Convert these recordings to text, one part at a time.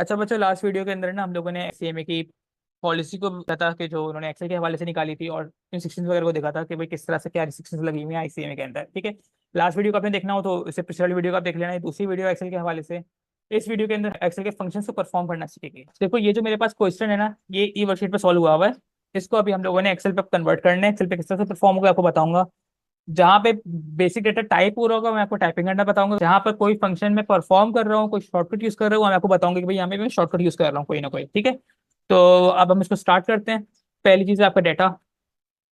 अच्छा बच्चों, last video के अंदर ना हम लोगों ने सीएमए की पॉलिसी को बताया कि जो उन्होंने एक्सेल के हवाले से निकाली थी और इंस्ट्रक्शंस वगैरह को देखा था कि भाई किस तरह से क्या रिस्ट्रिक्शंस लगी हुई हैं आईसीएमए के अंदर। ठीक है। लास्ट वीडियो को आपने देखना हो तो इससे पिछले वाली वीडियो को आप देख लेना, ये दूसरी वीडियो एक्सेल के हवाले से। इस वीडियो के अंदर एक्सेल के फंक्शंस को परफॉर्म करना सीखेंगे। देखो ये जो मेरे पास क्वेश्चन है ना, ये ई वर्कशीट पे सॉल्व हुआ हुआ है। इसको अभी हम लोगों ने एक्सेल पे कन्वर्ट करना है। एक्सेल पे किस तरह से परफॉर्म होगा आपको बताऊंगा। जहाँ पे बेसिक डेटा टाइप हो रहा होगा मैं आपको टाइपिंग करना बताऊंगा। जहाँ पर कोई फंक्शन में परफॉर्म कर रहा हूँ, कोई शॉर्टकट यूज कर रहा हूँ, मैं आपको बताऊंगा कि भाई यहाँ पे मैं शॉर्टकट यूज कर रहा हूँ कोई ना कोई। ठीक है। तो अब हम इसको स्टार्ट करते हैं। पहली चीज है आपका डेटा।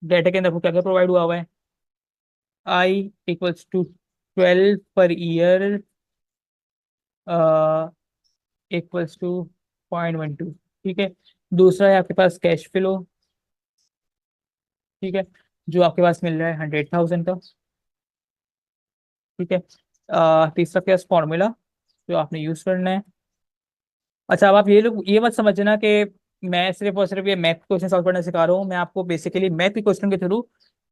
डेटा के अंदर आपको क्या क्या प्रोवाइड हुआ हुआ है। I equals to 12 per year equals to 0.12। ठीक है। दूसरा है आपके पास कैश फ्लो। ठीक है। जो आपके पास मिल रहा है 100,000 का। ठीक है। तीसरा क्या फॉर्मूला जो आपने यूज करना है। अच्छा, अब आप ये लोग ये मत समझना कि मैं सिर्फ और सिर्फ ये मैथ क्वेश्चन सॉल्व करना सिखा रहा हूँ। मैं आपको बेसिकली मैथ के क्वेश्चन के थ्रू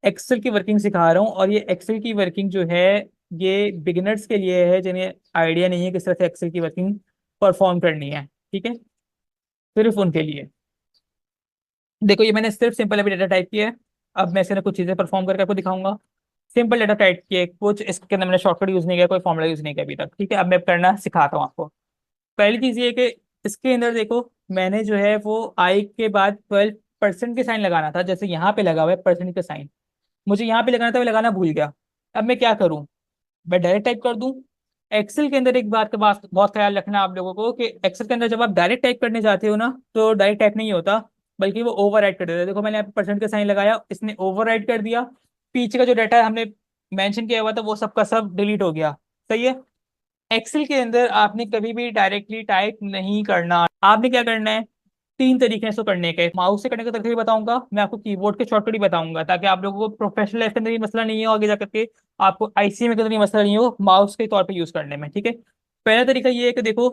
एक्सेल की वर्किंग सिखा रहा हूँ। और ये एक्सेल की वर्किंग जो है, ये बिगिनर्स के लिए है जिन्हें आइडिया नहीं है किस तरह से एक्सेल की वर्किंग परफॉर्म करनी है। ठीक है। सिर्फ उनके लिए। देखो ये मैंने सिर्फ सिंपल अभी डेटा टाइप किया है। अब मैं इसके कुछ चीजें परफॉर्म करके आपको दिखाऊंगा। सिंपल डेटा टाइप किए कुछ, इसके अंदर मैंने शॉर्टकट यूज नहीं किया, कोई फॉर्मुला यूज नहीं किया अभी तक। ठीक है। अब मैं करना सिखाता हूँ आपको। पहली चीज ये है कि इसके अंदर देखो, मैंने जो है वो आई के बाद 12% के साइन लगाना था, जैसे यहाँ पे लगा हुआ है परसेंट का साइन। मुझे यहाँ पे लगाना था, मैं लगाना भूल गया। अब मैं क्या करूँ, मैं डायरेक्ट टाइप कर दूं। एक्सेल के अंदर एक बात का बहुत ख्याल रखना आप लोगों को कि एक्सेल के अंदर जब आप डायरेक्ट टाइप करने जाते हो ना, तो डायरेक्ट टाइप नहीं होता, बल्कि वो ओवर कर देता है। देखो मैंने यहाँ पे परसेंट का साइन लगाया, इसने ओवर कर दिया। पीछे का जो डाटा हमने मेंशन किया हुआ था वो सबका सब डिलीट हो गया। सही है। एक्सेल के अंदर आपने कभी भी डायरेक्टली टाइप नहीं करना। आपने क्या करना है, तीन तरीके हैं इसको करने के। माउस से करने का तरीका भी बताऊंगा, मैं आपको कीबोर्ड के शॉर्टकट भी बताऊंगा, ताकि आप लोगों को प्रोफेशनल लाइफ के अंदर ये मसला नहीं हो आगे जाकर के, आपको आईसीएम के अंदर ये मसला नहीं हो माउस के तौर पे यूज करने में। ठीक है। पहला तरीका ये है कि देखो,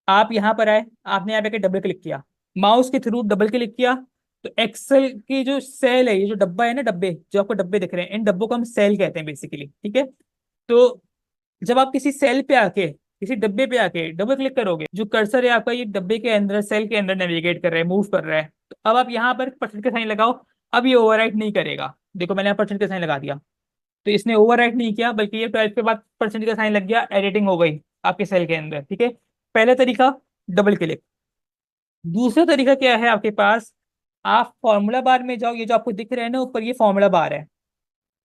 आप यहाँ पर आए, आपने यहाँ पे डबल क्लिक किया, माउस के थ्रू डबल क्लिक किया, तो एक्सेल की जो सेल है, ये जो डब्बा है ना, डब्बे जो आपको डब्बे दिख रहे हैं, इन डब्बों को हम सेल कहते हैं बेसिकली। ठीक है। तो जब आप किसी सेल पे आके, किसी डब्बे पे आके डबल क्लिक करोगे, जो कर्सर है आपका ये डब्बे के अंदर, सेल के अंदर नेविगेट कर रहा है, मूव कर रहा है। तो अब आप यहाँ पर परसेंट का साइन लगाओ। अब ये ओवरराइट नहीं करेगा। देखो मैंने यहाँ परसेंट का साइन लगा दिया, तो इसने ओवरराइट नहीं किया, बल्कि ये 12 के बाद परसेंट का साइन लग गया, एडिटिंग हो गई आपके सेल के अंदर। ठीक है। पहला तरीका डबल क्लिक। दूसरा तरीका क्या है आपके पास, आप फॉर्मूला बार में जाओ। ये जो आपको दिख रहा है ना ऊपर, ये फॉर्मूला बार है।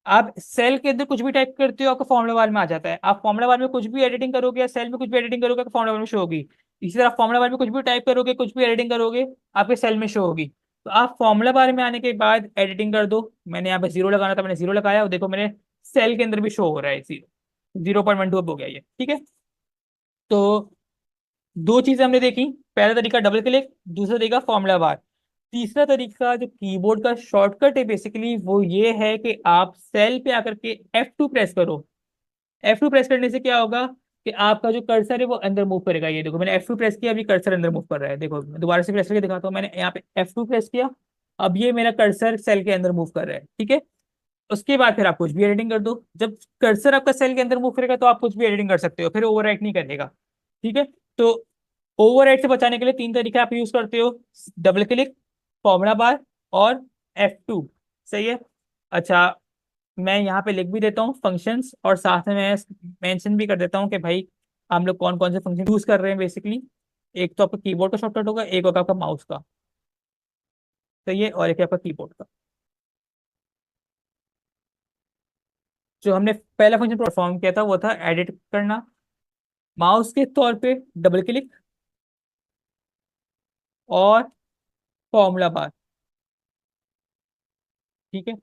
आप सेल के अंदर कुछ भी टाइप करते हो आपको फॉर्मुला बार में आ जाता है। आप फॉर्मुला बार में कुछ भी एडिटिंग करोगे या सेल में कुछ भी एडिटिंग करोगे, फॉर्मुला बार में शो होगी। इसी तरह फॉर्मुला बार में कुछ भी टाइप करोगे, कुछ भी एडिटिंग करोगे, आपके सेल में शो होगी। तो आप फॉर्मुला बार में आने के बाद एडिटिंग कर दो। मैंने यहाँ पे जीरो लगाना था, मैंने जीरो लगाया, और देखो मैंने सेल के अंदर भी शो हो रहा है जीरो। 0.12 हो गया ये। ठीक है। तो दो चीजें हमने देखी। पहला तरीका डबल क्लिक, दूसरा तरीका फॉर्मुला बार। तीसरा तरीका जो कीबोर्ड का शॉर्टकट है बेसिकली, वो ये है कि आप सेल पे आकर के F2 प्रेस करो। F2 प्रेस करने से क्या होगा कि आपका जो कर्सर है वो अंदर मूव करेगा। ये देखो मैंने F2 प्रेस किया, अभी कर्सर अंदर मूव कर रहा है। देखो मैं दोबारा से प्रेस करके दिखाता हूँ। मैंने यहाँ पे F2 प्रेस किया, अब ये मेरा कर्सर सेल के अंदर मूव कर रहा है। ठीक है। उसके बाद फिर आप कुछ भी एडिटिंग कर दो। जब कर्सर आपका सेल के अंदर मूव करेगा तो आप कुछ भी एडिटिंग कर सकते हो, फिर ओवरराइट नहीं करेगा। ठीक है। तो ओवरराइट से बचाने के लिए तीन तरीके आप यूज करते हो, डबल क्लिक, फॉर्मुला बार, और F2। सही है। अच्छा, मैं यहाँ पे लिख भी देता हूँ फंक्शंस, और साथ में मैं मेंशन भी कर देता हूँ कि भाई हम लोग कौन कौन से फंक्शन यूज कर रहे हैं बेसिकली। एक तो आपका कीबोर्ड का शॉर्टकट होगा, एक होगा आपका माउस का। सही है। और एक है आपका कीबोर्ड का। जो हमने पहला फंक्शन परफॉर्म किया था वो था एडिट करना। माउस के तौर पे डबल क्लिक और फॉर्मूला बार। ठीक है।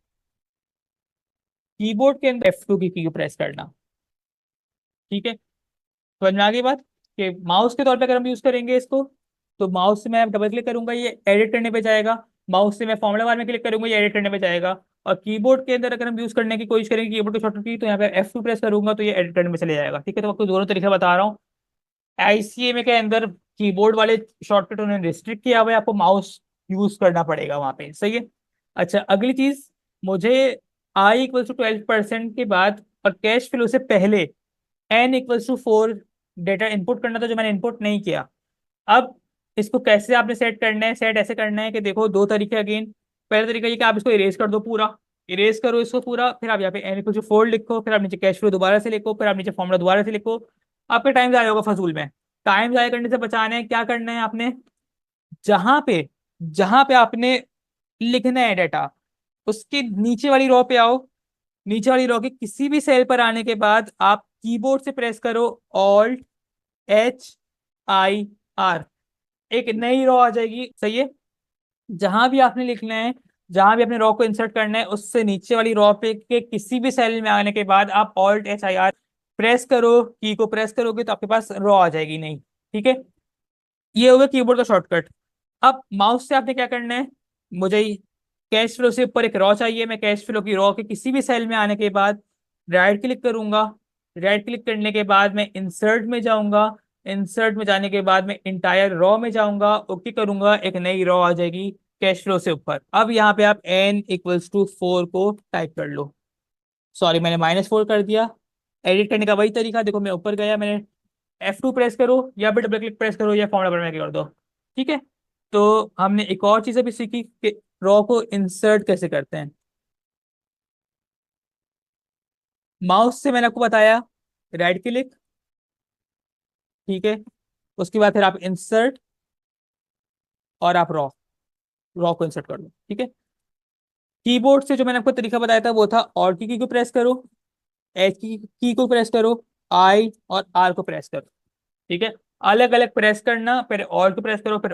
कीबोर्ड के अंदर F2 की को प्रेस करना। ठीक है। समझ में आ गई बात कि माउस के तौर पे अगर हम यूज करेंगे इसको, तो माउस से मैं डबल क्लिक करूंगा, ये एडिट करने पे जाएगा। माउस से मैं फॉर्मुला बार में क्लिक करूंगा, ये एडिट करने पे जाएगा। और कीबोर्ड के अंदर अगर हम यूज करने की कोशिश करेंगे कीबोर्ड के शॉर्टकट की, तो यहाँ पे F2 प्रेस करूंगा तो ये एडिट करने में चले जाएगा। ठीक है। तो आपको दोनों तरीके बता रहा हूँ। आईसीएमए के अंदर कीबोर्ड वाले शॉर्टकट उन्होंने रिस्ट्रिक्ट किया हुआ है, आपको माउस यूज करना पड़ेगा वहां पे। सही है। अच्छा, अगली चीज, मुझे आई इक्वल टू 12% के बाद और कैश फ्लो से पहले N equals to 4 data input करना था, जो मैंने इनपुट नहीं किया। अब इसको कैसे आपने सेट करना है, सेट ऐसे करना है कि देखो दो तरीके अगेन। पहला तरीका ये कि आप इसको इरेज कर दो पूरा, इरेज करो इसको पूरा, फिर आप यहाँ पे एन इक्वल टू 4 लिखो, फिर आप नीचे कैश फ्लो दोबारा से लिखो, फिर आप नीचे फॉर्मूला दोबारा से लिखो। आपका टाइम जाया होगा फजूल में। टाइम जाया करने से बचाना है, क्या करना है आपने, जहां पे आपने लिखना है डाटा, उसके नीचे वाली रो पे आओ। नीचे वाली रो के किसी भी सेल पर आने के बाद आप कीबोर्ड से प्रेस करो ऑल्ट HIR, एक नई रो आ जाएगी, सही है। जहां भी आपने लिखना है, जहां भी अपने रो को इंसर्ट करना है, उससे नीचे वाली रो पे के किसी भी सेल में आने के बाद आप ऑल्ट HIR प्रेस करो, की को प्रेस करोगे तो आपके पास रो आ जाएगी नहीं। ठीक है, ये हो गया कीबोर्ड का शॉर्टकट। अब माउस से आपने क्या करना है, मुझे कैश फ्लो से ऊपर एक रॉ चाहिए, मैं कैश फ्लो की रॉ के किसी भी सेल में आने के बाद राइट क्लिक करूंगा। राइट क्लिक करने के बाद मैं इंसर्ट में जाऊंगा। इंसर्ट में जाने के बाद मैं इंटायर रॉ में जाऊंगा, ओके करूंगा, एक नई रॉ आ जाएगी कैश फ्लो से ऊपर। अब यहाँ पे आप n = 4 को टाइप कर लो। सॉरी, मैंने -4 कर दिया। एडिट करने का वही तरीका, देखो मैं ऊपर गया, मैंने F2 प्रेस करो या फिर डबल क्लिक प्रेस करो या फॉर्मूला पर में कर दो। ठीक है, तो हमने एक और चीज अभी सीखी कि रॉ को इंसर्ट कैसे करते हैं। माउस से मैंने आपको बताया राइट क्लिक, ठीक है, उसके बाद फिर आप इंसर्ट और आप रॉ, रॉ को इंसर्ट कर लो। ठीक है, कीबोर्ड से जो मैंने आपको तरीका बताया था वो था ऑल्ट की को प्रेस करो, एच की को प्रेस करो, आई और आर को प्रेस करो। ठीक है, अलग अलग प्रेस करना, फिर ऑल्ट को प्रेस करो, फिर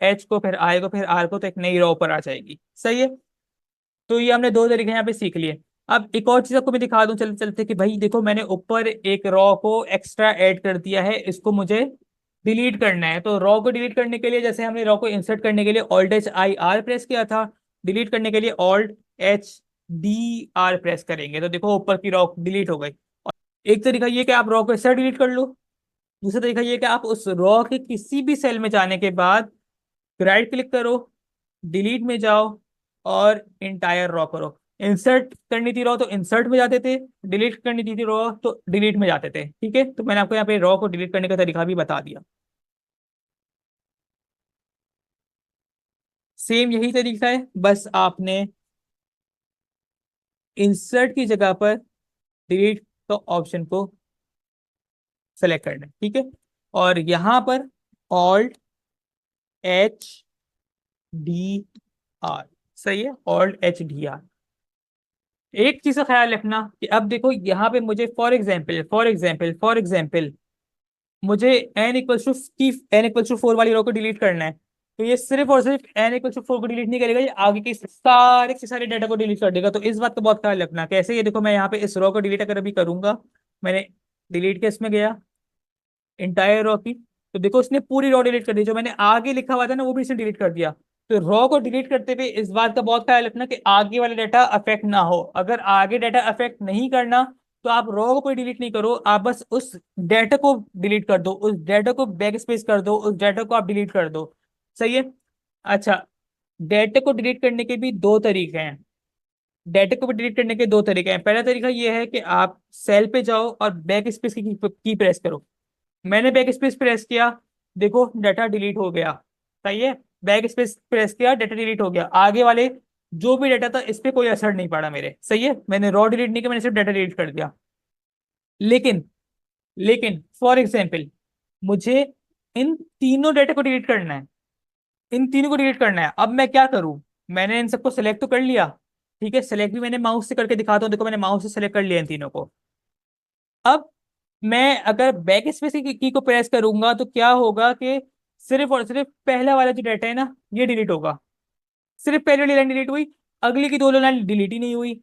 एच को, फिर आई को, फिर आर को, तो एक नई रो पर आ जाएगी। सही है, तो ये हमने दो तरीके यहाँ पे सीख लिए। अब एक और चीज आपको मैं दिखा दूं चलते चलते कि भाई देखो मैंने ऊपर एक रॉ को एक्स्ट्रा ऐड कर दिया है, इसको मुझे डिलीट करना है। तो रॉ को डिलीट करने के लिए, जैसे हमने रॉ को इंसर्ट करने के लिए ऑल्ट HIR प्रेस किया था, डिलीट करने के लिए OLT+HDR प्रेस करेंगे, तो देखो ऊपर की रॉ डिलीट हो गई। एक तरीका ये कि आप रॉ को ऐसा डिलीट कर लो। दूसरा तरीका ये कि आप उस रॉ के किसी भी सेल में जाने के बाद राइट क्लिक करो, डिलीट में जाओ और इंटायर रॉ करो। इंसर्ट करनी थी रॉ तो इंसर्ट में जाते थे, डिलीट करनी थी रॉ तो डिलीट में जाते थे। ठीक है, तो मैंने आपको यहाँ पे रॉ को डिलीट करने का तरीका भी बता दिया। सेम यही तरीका है, बस आपने इंसर्ट की जगह पर डिलीट का ऑप्शन को सेलेक्ट करना है। ठीक है, और यहाँ पर OLT+HDR, सही है, OLT+HDR। एक चीज का ख्याल रखना कि अब देखो यहाँ पे मुझे फॉर एग्जाम्पल मुझे n = 4 वाली रो को डिलीट करना है। तो ये सिर्फ और सिर्फ n = 4 को डिलीट नहीं करेगा, ये आगे के सारे डाटा को डिलीट कर देगा। तो इस बात का बहुत ख्याल रखना। कैसे, ये देखो मैं यहाँ पे इस रो को डिलीट अगर अभी करूंगा, मैंने डिलीट केस में गया इंटायर रो की, तो देखो उसने पूरी रो डिलीट कर दी, जो मैंने आगे लिखा हुआ था ना वो भी इसने डिलीट कर दिया। तो रो को डिलीट करते हुए इस बात का बहुत ख्याल रखना कि आगे वाला डाटा अफेक्ट ना हो। अगर आगे डाटा अफेक्ट नहीं करना तो आप रो को कोई डिलीट नहीं करो, आप बस उस डाटा को डिलीट कर दो, उस डाटा को बैक स्पेस कर दो, उस डाटा को आप डिलीट कर दो। सही है। अच्छा, डाटा को डिलीट करने के भी दो तरीके हैं। डाटा को डिलीट करने के दो तरीके हैं। पहला तरीका यह है कि आप सेल पे जाओ और बैक स्पेस की प्रेस करो। मैंने बैक स्पेस प्रेस किया, देखो डाटा डिलीट हो गया। सही है, बैक स्पेस प्रेस किया, डाटा डिलीट हो गया, आगे वाले जो भी डाटा था इस पे कोई असर नहीं पड़ा मेरे। सही है, मैंने रॉ डिलीट नहीं किया, मैंने सिर्फ डाटा डिलीट कर दिया। लेकिन लेकिन फॉर एग्जाम्पल मुझे इन तीनों डाटा को डिलीट करना है, इन तीनों को डिलीट करना है। अब मैं क्या करूं, मैंने इन सबको सेलेक्ट तो कर लिया, ठीक है, सेलेक्ट भी मैंने माउस से करके दिखाता हूँ, देखो मैंने माउस से सेलेक्ट कर लिया इन तीनों को। अब मैं अगर बैक स्पेस की को प्रेस करूंगा तो क्या होगा कि सिर्फ और सिर्फ पहला वाला जो डाटा है ना ये डिलीट होगा। सिर्फ पहली वाली लाइन डिलीट हुई, अगली की दो लाइन डिलीट ही नहीं हुई।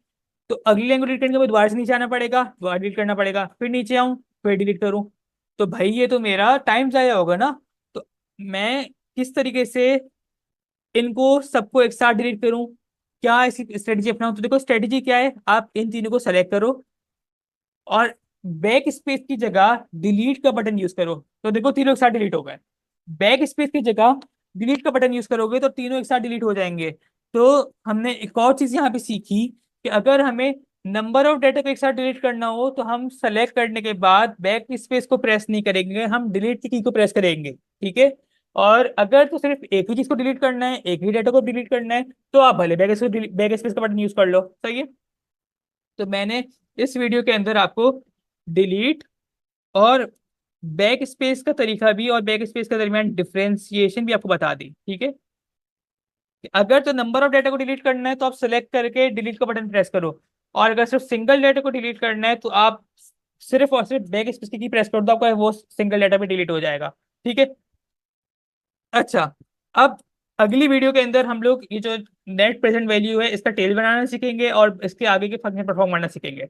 तो अगली लाइन को डिलीट करने के बाद दोबारा से नीचे आना पड़ेगा, दोबारा डिलीट करना पड़ेगा, फिर नीचे आऊं, फिर डिलीट करूं। तो भाई ये तो मेरा टाइम जाया होगा ना। तो मैं किस तरीके से इनको सबको एक साथ डिलीट करूं, क्या ऐसी स्ट्रेटेजी अपनाऊं। तो देखो स्ट्रेटेजी क्या है, आप इन तीनों को सेलेक्ट करो और बैक स्पेस की जगह डिलीट का बटन यूज करो। तो देखो तीनों एक साथ डिलीट हो गए। बैक स्पेस की जगह डिलीट का बटन यूज करोगे तो तीनों एक साथ डिलीट हो जाएंगे। तो हमने एक और चीज यहाँ पे सीखी कि अगर हमें नंबर ऑफ डाटा को एक साथ डिलीट करना हो तो हम सेलेक्ट करने के बाद बैक स्पेस को प्रेस नहीं करेंगे, हम डिलीट की को प्रेस करेंगे। ठीक है, और अगर तो सिर्फ एक ही चीज को डिलीट करना है, एक ही डेटा को डिलीट करना है, तो आप भले बैक स्पेस का बटन यूज कर लो। सही है। तो मैंने इस वीडियो के अंदर आपको डिलीट और बैक स्पेस का तरीका भी और बैक स्पेस के दरमियान डिफरेंशिएशन भी आपको बता दी। ठीक है। अगर तो नंबर ऑफ डाटा को डिलीट करना है तो आप सेलेक्ट करके डिलीट का बटन प्रेस करो, और अगर सिर्फ सिंगल डाटा को डिलीट करना है तो आप सिर्फ और सिर्फ बैक स्पेस की प्रेस कर दो, आपका वो सिंगल डाटा भी डिलीट हो जाएगा। ठीक है। अच्छा, अब अगली वीडियो के अंदर हम लोग ये जो नेट प्रेजेंट वैल्यू है इसका टेल बनाना सीखेंगे और इसके आगे के फंक्शन परफॉर्म करना सीखेंगे।